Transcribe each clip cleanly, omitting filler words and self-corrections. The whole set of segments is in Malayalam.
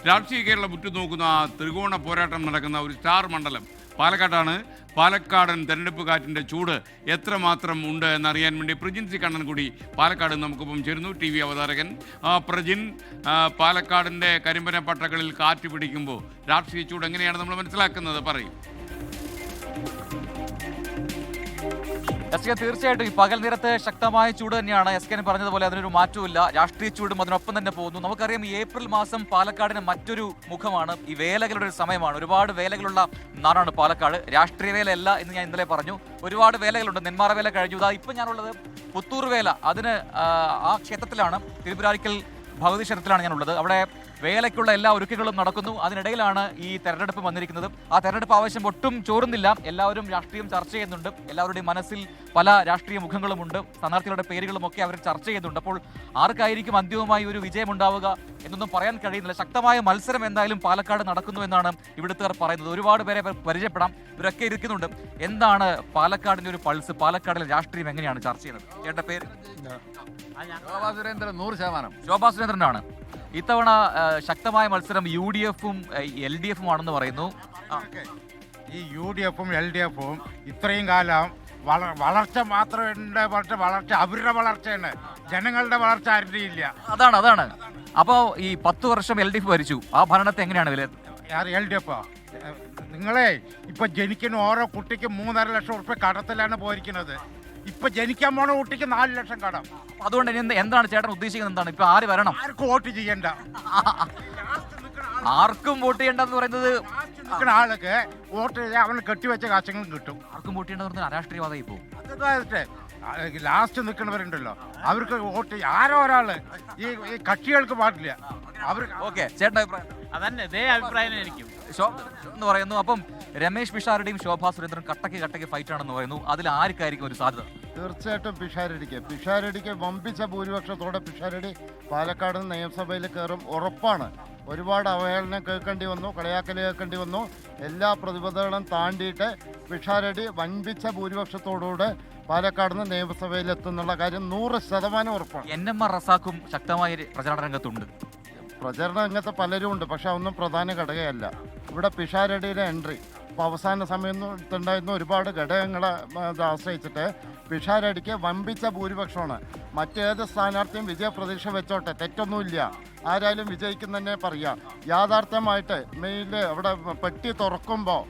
രാഷ്ട്രീയ കേരളം ഉറ്റുനോക്കുന്ന ത്രികോണ പോരാട്ടം നടക്കുന്ന ഒരു സ്റ്റാർ മണ്ഡലം പാലക്കാടാണ്. പാലക്കാടൻ തെരഞ്ഞെടുപ്പ് കാറ്റിൻ്റെ ചൂട് എത്രമാത്രം ഉണ്ട് എന്നറിയാൻ വേണ്ടി പ്രജിൻ സി കണ്ണൻ കൂടി പാലക്കാട് നമുക്കൊപ്പം ചേരുന്നു. ടി വി അവതാരകൻ പ്രജിൻ, പാലക്കാടിൻ്റെ കരിമ്പന പട്ടകളിൽ കാറ്റ് പിടിക്കുമ്പോൾ രാഷ്ട്രീയ ചൂട് എങ്ങനെയാണ് നമ്മൾ മനസ്സിലാക്കുന്നത്? പറയും. തീർച്ചയായിട്ടും ഈ പകൽ നേരത്ത് ശക്തമായ ചൂട് തന്നെയാണ്. എസ് പറഞ്ഞതുപോലെ അതിനൊരു മാറ്റമില്ല. രാഷ്ട്രീയ ചൂടും അതിനൊപ്പം തന്നെ പോകുന്നു. നമുക്കറിയാം, ഈ ഏപ്രിൽ മാസം പാലക്കാടിന് മറ്റൊരു മുഖമാണ്. ഈ വേലകളുടെ ഒരു സമയമാണ്. ഒരുപാട് വേലകളുള്ള നാടാണ് പാലക്കാട്. രാഷ്ട്രീയ വേലയല്ല എന്ന് ഞാൻ ഇന്നലെ പറഞ്ഞു. ഒരുപാട് വേലകളുണ്ട്. നെന്മാറ വേല കഴിഞ്ഞു. ഇപ്പം ഞാനുള്ളത് പുത്തൂർ വേല. അതിന് ആ ക്ഷേത്രത്തിലാണ്, തിരുപ്പുരാരിക്കൽ ഭഗവതി ക്ഷേത്രത്തിലാണ് ഞാനുള്ളത്. അവിടെ വേലയ്ക്കുള്ള എല്ലാ ഒരുക്കങ്ങളും നടക്കുന്നു. അതിനിടയിലാണ് ഈ തെരഞ്ഞെടുപ്പ് വന്നിരിക്കുന്നത്. ആ തെരഞ്ഞെടുപ്പ് ആവശ്യം ഒട്ടും ചോറുന്നില്ല. എല്ലാവരും രാഷ്ട്രീയം ചർച്ച ചെയ്യുന്നുണ്ട്. എല്ലാവരുടെയും മനസ്സിൽ പല രാഷ്ട്രീയ മുഖങ്ങളുമുണ്ട്. സ്ഥാനാർത്ഥികളുടെ പേരുകളും ഒക്കെ അവർ ചർച്ച ചെയ്യുന്നുണ്ട്. അപ്പോൾ ആർക്കായിരിക്കും അന്തിമമായി ഒരു വിജയം ഉണ്ടാവുക എന്നൊന്നും പറയാൻ കഴിയുന്നില്ല. ശക്തമായ മത്സരം എന്തായാലും പാലക്കാട് നടക്കുന്നു എന്നാണ് ഇവിടുത്തെ പറയുന്നത്. ഒരുപാട് പേരെ പരിചയപ്പെടാം. ഇവരൊക്കെ ഇരിക്കുന്നുണ്ട്. എന്താണ് പാലക്കാടിന്റെ ഒരു പൾസ്? പാലക്കാടിലെ രാഷ്ട്രീയം എങ്ങനെയാണ് ചർച്ച ചെയ്യുന്നത്? ചേട്ടന്റെ പേര്? ശോഭാ സുരേന്ദ്രൻ. 100%. ശോഭാ സുരേന്ദ്രനാണ്. ഇത്തവണ ശക്തമായ മത്സരം UDF-ഉം LDF-ഉം ആണെന്ന് പറയുന്നു. ഈ UDF-ഉം LDF-ഉം ഇത്രയും കാലം വളർച്ച മാത്രമേ വളർച്ച അവരുടെ വളർച്ചയാണ്, ജനങ്ങളുടെ വളർച്ച ആരുടെ ഇല്ല. അതാണ്. അപ്പോൾ ഈ 10 വർഷം LDF ഭരിച്ചു. ആ ഭരണത്തെ എങ്ങനെയാണ് വിലയിരുത്തുന്നത്? LDF നിങ്ങളെ ഇപ്പൊ ജനിക്കുന്ന ഓരോ കുട്ടിക്കും 3.5 ലക്ഷം ഉറുപ്പ്യ കടത്തിലാണ് പോയിരിക്കുന്നത്. ഇപ്പൊ ജനിക്കാൻ പോണ കുട്ടിക്ക് 4 ലക്ഷം കടം. അതുകൊണ്ട് എന്താണ് ചേട്ടൻ ഉദ്ദേശിക്കുന്നത്? എന്താണ് ഇപ്പൊ ആര് വരണം? ആർക്കും വോട്ട് ചെയ്യണ്ട. ആർക്കും വോട്ട് ചെയ്യേണ്ടെന്ന് പറയുന്നത് ആൾക്ക് വോട്ട് ചെയ്താൽ അവന് കെട്ടിവെച്ച കാശങ്ങളും കിട്ടും. ആർക്കും വോട്ട് ചെയ്യേണ്ടെന്ന് അരാഷ്ട്രീയവാദമായി പോകും. ലാസ്റ്റ് നിൽക്കുന്നവരുണ്ടല്ലോ, അവർക്ക് വോട്ട് ആരോ ഒരാള് ഈ കക്ഷികൾക്ക് പാടില്ല. അവർ ചേട്ടൻ്റെ അഭിപ്രായം അതന്നെ, ഇതേ അഭിപ്രായം എനിക്കും എന്ന് പറയുന്നു. അപ്പം രമേശ് പിഷാരടിയും ശോഭാ സുരേന്ദ്രൻ കട്ടക്ക് ഫൈറ്റ് ആണെന്ന് പറയുന്നു. അതിൽ ആർക്കായിരിക്കും ഒരു സാധ്യത? തീർച്ചയായിട്ടും പിഷാരടിക്ക് വമ്പിച്ച ഭൂരിപക്ഷത്തോടെ പിഷാരടി പാലക്കാട് നിയമസഭയിൽ കയറും, ഉറപ്പാണ്. ഒരുപാട് അവഹേളനം കേൾക്കേണ്ടി വന്നു, കളിയാക്കൽ കേൾക്കേണ്ടി വന്നു. എല്ലാ പ്രതിബദ്ധതകളും താണ്ടിയിട്ട് പിഷാരടി വൻപിച്ച ഭൂരിപക്ഷത്തോടുകൂടെ പാലക്കാട് നിന്ന് നിയമസഭയിൽ എത്തുന്നുള്ള കാര്യം 100% ഉറപ്പാണ്. NMR റസാഖും ശക്തമായ പ്രചാരണ രംഗത്തുണ്ട്. പ്രചരണ രംഗത്ത് പലരും ഉണ്ട്, പക്ഷെ അതൊന്നും പ്രധാന ഘടകമല്ല. ഇവിടെ പിഷാരടിയുടെ എൻട്രി ഇപ്പോൾ അവസാന സമയത്തുണ്ടായിരുന്ന ഒരുപാട് ഘടകങ്ങളെ ആശ്രയിച്ചിട്ട് പിഷാരടിക്ക് വമ്പിച്ച ഭൂരിപക്ഷമാണ്. മറ്റേത് സ്ഥാനാർത്ഥിയും വിജയപ്രതീക്ഷ വെച്ചോട്ടെ, തെറ്റൊന്നുമില്ല. ആരായാലും വിജയിക്കും തന്നെ പറയാം. യാഥാർത്ഥ്യമായിട്ട് മെയില് അവിടെ പെട്ടി തുറക്കുമ്പോൾ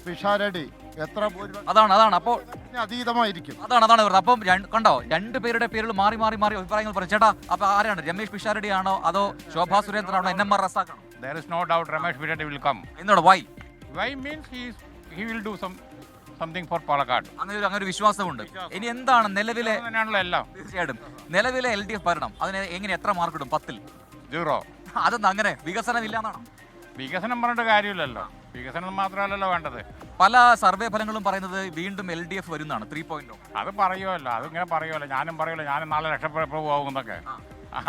പിഷാരടി എത്ര അതാണ് അപ്പോൾ അതീതമായിരിക്കും. അതാണ് അപ്പം കണ്ടോ, രണ്ടുപേരുടെ പേരുകൾ മാറി അഭിപ്രായങ്ങൾ പറയും. ചേട്ടാ, അപ്പൊ ആരാണ്? രമേശ് പിഷാരടി ആണോ അതോ Shobha സുരേന്ദ്രനാണോ NMR റസാഖാണോ? There is no doubt Ramesh Pirati will come. എന്താണ്? Why means he will do something for Palakkad. അങ്ങനെ ഒരു വിശ്വാസമുണ്ട്. ഇനി എന്താണ് നിലവിലെ? എല്ലാം തീർച്ചയായിട്ടും നിലവിലെ LDF ഭരണം അതിന് എങ്ങനെ എത്ര മാർക്ക് ഇടും? 10-ൽ 0. അതെന്താ അങ്ങനെ? വികസനം ഇല്ലാന്നാണോ? വികസനം പറഞ്ഞിട്ട് കാര്യമില്ലല്ലോ. വികസനം മാത്രമല്ലല്ലോ വേണ്ടത്. പല സർവേ ഫലങ്ങളും പറയുന്നത് വീണ്ടും LDF വരുന്നതാണ് 3.0. അത് പറയുമല്ലോ, അതിങ്ങനെ പറയുമല്ലോ. ഞാനും പറയുമല്ലോ, ഞാനും 4 ലക്ഷം പോകും എന്നൊക്കെ.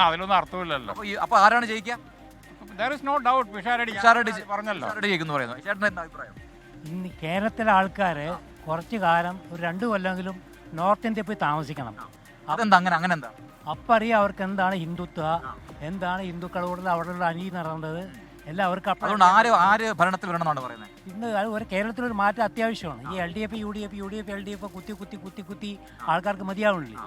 അതിലൊന്നും അർത്ഥമില്ലല്ലോ. അപ്പൊ ആരാണ് ജയിക്കുക? There is no doubt Pisharody പറഞ്ഞല്ലോ. പറയുന്നു. ചേട്ടൻ എന്താ അഭിപ്രായം? ഇന്ന് കേരളത്തിലെ ആൾക്കാർ കുറച്ചു കാലം ഒരു 2 കൊല്ലെങ്കിലും നോർത്ത് ഇന്ത്യ പോയി താമസിക്കണം. അതെന്താ അങ്ങനെ എന്താ? അപ്പറിയാം അവർക്ക് എന്താണ് ഹിന്ദുത്വ, എന്താണ് ഹിന്ദുക്കളോടുള്ള അവിടെയുള്ള അനീതി നടന്നത് എല്ലാം അവർക്ക്. അതുകൊണ്ട് ആര് ഭരണത്തിൽ വരണമെന്നാണ് പറയുന്നത്? ഇന്ന് ഒരു കേരളത്തിലൊരു മാറ്റം അത്യാവശ്യമാണ്. ഈ LDF UDF കുത്തി ആൾക്കാർക്ക് മതിയാവുന്നില്ലേ?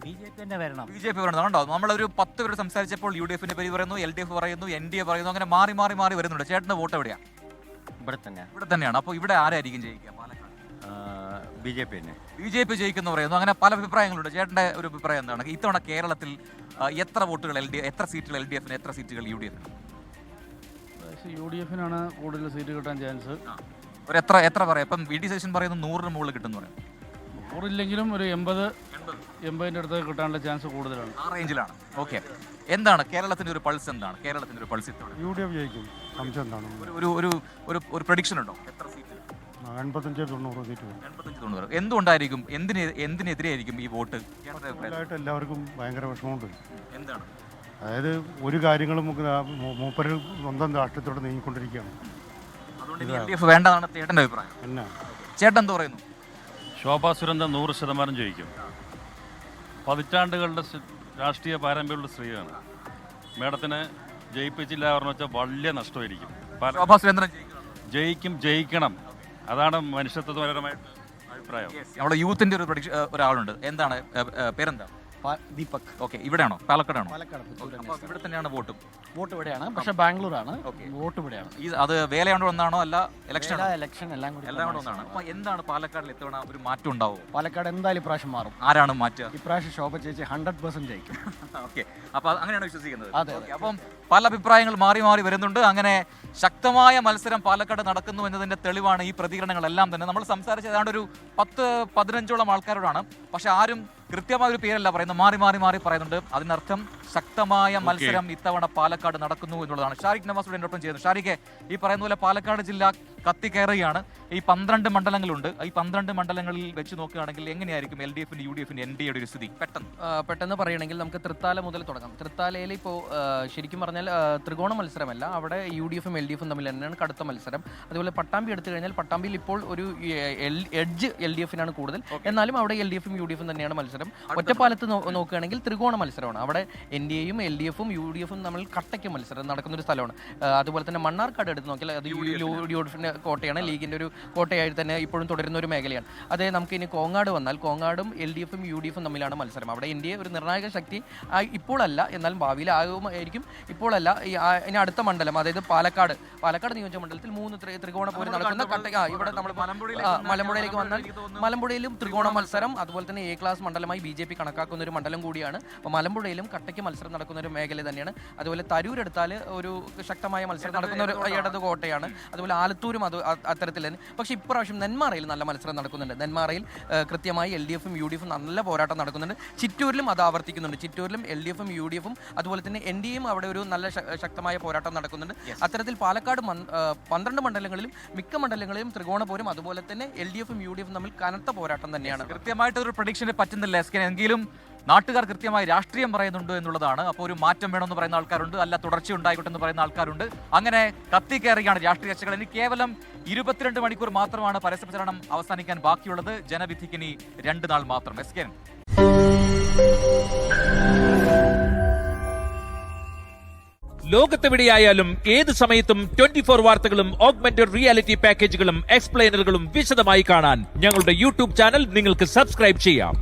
BJP തന്നെ വരണം. BJP വരണം. കണ്ടോ, നമ്മളൊരു 10 പേര് സംസാരിച്ചപ്പോൾ UDF-ന്റെ പേര് പറയുന്നു, LDF പറയുന്നു, NDA പറയുന്നു. അങ്ങനെ മാറി വരുന്നുണ്ട്. ചേട്ടൻ്റെ വോട്ട് എവിടെയാണ്? ഇവിടെ തന്നെയാണ്. അപ്പോൾ ഇവിടെ ആരായിരിക്കും ജയിക്കുക പാലക്കാട്? BJP ജയിക്കുന്നു പറയുന്നു. അങ്ങനെ പല അഭിപ്രായങ്ങളുണ്ട്. ചേട്ടൻ്റെ ഒരു അഭിപ്രായം എന്താണ്? ഇത്തവണ കേരളത്തിൽ എത്ര വോട്ടുകൾ എത്ര സീറ്റുകൾ LDF-ന്, എത്ര സീറ്റുകൾ UDF-ന്? UDF-നാണ് കൂടുതൽ സീറ്റ് കിട്ടാൻ ചാൻസ്. ഒരു എത്ര പറയാം? ഇപ്പം VD സതീശൻ പറയുന്നു 100-ന് മുകളിൽ കിട്ടുമെന്ന് പറയും. 100 ഒരു 80-ന്റെ അടുത്ത് കിട്ടാനുള്ള ചാൻസ് കൂടുതലാണ്. ആ റേഞ്ചിലാണ്. ഓക്കെ, എന്താണ് കേരളത്തിന്റെ ഒരു പൾസ്? എന്താണ് കേരളത്തിന്റെ ഒരു പൾസ്? UDF ജയിക്കും. സംശയം എന്താണ്? ഒരു പ്രഡിക്ഷൻ ഉണ്ടോ? എത്ര സീറ്റ്? 85-90 സീറ്റ്. 85-90. എന്തുകൊണ്ടായിരിക്കും? എന്തിനെതിരെയായിരിക്കും ഈ വോട്ട്? എല്ലാവർക്കും ഭയങ്കര വിഷമമുണ്ട്. എന്താണ്? അതായത് ഒരു കാര്യങ്ങളും മൂപ്പര് സ്വന്തം രാഷ്ട്രീയത്തോടെ നീങ്ങിക്കൊണ്ടിരിക്കുകയാണ്. അതുകൊണ്ട് LDF വേണ്ടതാണ് ചേട്ടൻ്റെ അഭിപ്രായം. എന്നാ ചേട്ടൻ എന്ത് പറയുന്നു? ശോഭാ സുരേന്ദ്രൻ 100% ജയിക്കും. പതിറ്റാണ്ടുകളുടെ രാഷ്ട്രീയ പാരമ്പര്യമുള്ള സ്ത്രീയാണ്. മേഡത്തിന് ജയിപ്പിച്ചില്ല എന്ന് വെച്ചാൽ വലിയ നഷ്ടമായിരിക്കും. ശോഭാ സുരേന്ദ്രൻ ജയിക്കണം, അതാണ് മനുഷ്യത്വപരമായിട്ട് അഭിപ്രായം. നമ്മുടെ യൂത്തിന്റെ ഒരു ഒരാളുണ്ട്. എന്താണ് പേരെന്താ? ദീപക്. ഓക്കെ, ഇവിടെയാണോ പാലക്കാടാണോ? പാലക്കാട് ഇവിടെ തന്നെയാണ് വോട്ടും. വോട്ട് ഇവിടെയാണ്, പക്ഷെ ബാംഗ്ലൂരാണ്. വോട്ട് ഇവിടെയാണ്. അത് വേലയാണ്ട് ഒന്നാണോ അല്ല ഇലക്ഷൻ? ഇലക്ഷൻ എല്ലാം കൂടി ഒന്നാണ്. അപ്പൊ എന്താണ് പാലക്കാടിൽ ഇത്തവണ ഒരു മാറ്റം ഉണ്ടാവും? പാലക്കാട് എന്തായാലും ഇപ്രാവശ്യം മാറും. ആരാണ് മാറ്റുക? ഇപ്രാവശ്യം ശോഭ ചേച്ചി 100% ജയിക്കും. ഓക്കെ, അപ്പൊ അങ്ങനെയാണ് വിശ്വസിക്കുന്നത്. അതെ. അപ്പം പല അഭിപ്രായങ്ങൾ മാറി മാറി വരുന്നുണ്ട്. അങ്ങനെ ശക്തമായ മത്സരം പാലക്കാട് നടക്കുന്നു എന്നതിന്റെ തെളിവാണ് ഈ പ്രതികരണങ്ങളെല്ലാം തന്നെ. നമ്മൾ സംസാരിച്ച ഏതാണ്ട് ഒരു 10-15ഓളം ആൾക്കാരോടാണ്, പക്ഷെ ആരും കൃത്യമായ ഒരു പേരല്ല പറയുന്നത്, മാറി മാറി മാറി പറയുന്നുണ്ട്. അതിനർത്ഥം ശക്തമായ മത്സരം ഇത്തവണ പാലക്കാട് നടക്കുന്നു എന്നുള്ളതാണ്. ഷാരിഖ് നവാസ് ഇവിടെ എന്നോടൊപ്പം ചെയ്യുന്നു. ഷാരിഖെ, ഈ പറയുന്ന പോലെ പാലക്കാട് ജില്ല കത്തിക്കയറുകയാണ്. ഈ 12 മണ്ഡലങ്ങളുണ്ട്. ഈ 12 മണ്ഡലങ്ങളിൽ വെച്ച് നോക്കുകയാണെങ്കിൽ എങ്ങനെയായിരിക്കും LDFന്റെ UDFന്റെ NDAയുടെ ഒരു സ്ഥിതി? പെട്ടെന്ന് പറയുകയാണെങ്കിൽ നമുക്ക് തൃത്താല മുതൽ തുടങ്ങാം. തൃത്താലയിൽ ഇപ്പോൾ ശരിക്കും പറഞ്ഞാൽ ത്രികോണ മത്സരമല്ല, അവിടെ UDFും LDFും തമ്മിൽ തന്നെയാണ് കടുത്ത മത്സരം. അതുപോലെ പട്ടാമ്പി എടുത്തു കഴിഞ്ഞാൽ പട്ടാമ്പിയിൽ ഇപ്പോൾ ഒരു എഡ്ജ് LDFനാണ് കൂടുതൽ, എന്നാലും അവിടെ LDFും UDFും തന്നെയാണ് മത്സരം. ഒറ്റപ്പാലത്ത് നോക്കുകയാണെങ്കിൽ ത്രികോണ മത്സരമാണ്. അവിടെ NDAയും LDFും UDFും തമ്മിൽ കട്ടയ്ക്ക് മത്സരം നടക്കുന്ന ഒരു സ്ഥലമാണ്. അതുപോലെ തന്നെ മണ്ണാർക്കാട് എടുത്ത് നോക്കിയാൽ അത് UDFിന്റെ കോട്ടയാണ്, ലീഗിന്റെ ഒരു കോട്ടയായി തന്നെ ഇപ്പോഴും തുടരുന്ന ഒരു മേഖലയാണ്. അതേ നമുക്ക് ഇനി കോങ്ങാട് വന്നാൽ കോങ്ങാടും LDFും UDFും തമ്മിലാണ് മത്സരം. അവിടെ NDA ഒരു നിർണായക ശക്തി ഇപ്പോഴല്ല, എന്നാലും ഭാവിയിൽ ആകുമായിരിക്കും. ഇപ്പോഴല്ല. ഇനി അടുത്ത മണ്ഡലം, അതായത് പാലക്കാട് നിയോജക മണ്ഡലത്തിൽ 3 ത്രികോണ പോര് നടക്കുന്ന ഇവിടെ നമ്മൾ മലമ്പുഴയിലേക്ക് വന്നാൽ മലമ്പുഴയിലും ത്രികോണ മത്സരം, അതുപോലെ തന്നെ A ക്ലാസ് മണ്ഡലമായി BJP കണക്കാക്കുന്ന ഒരു മണ്ഡലം കൂടിയാണ്. അപ്പോൾ മലമ്പുഴയിലും കട്ടയ്ക്ക് മത്സരം നടക്കുന്ന ഒരു മേഖല തന്നെയാണ്. അതുപോലെ തരൂർ എടുത്താൽ ഒരു ശക്തമായ മത്സരം നടക്കുന്ന ഒരു ഇടത് കോട്ടയാണ്. അതുപോലെ ആലത്തൂരും അത് അത്തരത്തിൽ തന്നെ. പക്ഷേ ഇപ്രാവശ്യം നെന്മാറയിൽ നല്ല മത്സരം നടക്കുന്നുണ്ട്. നെന്മാറയിൽ കൃത്യമായി LDFും UDFും നല്ല പോരാട്ടം നടക്കുന്നുണ്ട്. ചിറ്റൂരിലും അത് ആവർത്തിക്കുന്നുണ്ട്. ചിറ്റൂരിലും LDFും UDFും അതുപോലെ തന്നെ NDAയും അവിടെ ഒരു നല്ല ശക്തമായ പോരാട്ടം നടക്കുന്നുണ്ട്. അത്തരത്തിൽ പാലക്കാട് 12 മണ്ഡലങ്ങളിലും മിക്ക മണ്ഡലങ്ങളിലും ത്രികോണ പോരും അതുപോലെ തന്നെ LDFും UDFും തമ്മിൽ കനത്ത പോരാട്ടം തന്നെയാണ്. കൃത്യമായിട്ടൊരു പ്രഡിക്ഷന് പറ്റുന്നില്ല എങ്കിലും നാട്ടുകാർ കൃത്യമായി രാഷ്ട്രീയം പറയുന്നുണ്ട് എന്നുള്ളതാണ്. അപ്പോൾ ഒരു മാറ്റം വേണമെന്ന് പറയുന്ന ആൾക്കാരുണ്ട്, അല്ല തുടർച്ച ഉണ്ടായിക്കോട്ടെ എന്ന് പറയുന്ന ആൾക്കാരുണ്ട്. അങ്ങനെ കത്തിക്കയറുകയാണ് രാഷ്ട്രീയ ചർച്ചകൾ. ഇനി കേവലം 22 മണിക്കൂർ മാത്രമാണ് പരസ്യ പ്രചരണം അവസാനിക്കാൻ ബാക്കിയുള്ളത്. ജനവിധിക്ക് ഇനി 2 നാൾ മാത്രം. SKN. ലോകത്തെവിടെയായാലും ഏത് സമയത്തും 24 വാർത്തകളും ഓഗ്മെന്റഡ് റിയാലിറ്റി പാക്കേജുകളും എക്സ്പ്ലെയിനറുകളും വിശദമായി കാണാൻ ഞങ്ങളുടെ YouTube ചാനൽ നിങ്ങൾക്ക് സബ്സ്ക്രൈബ് ചെയ്യാം.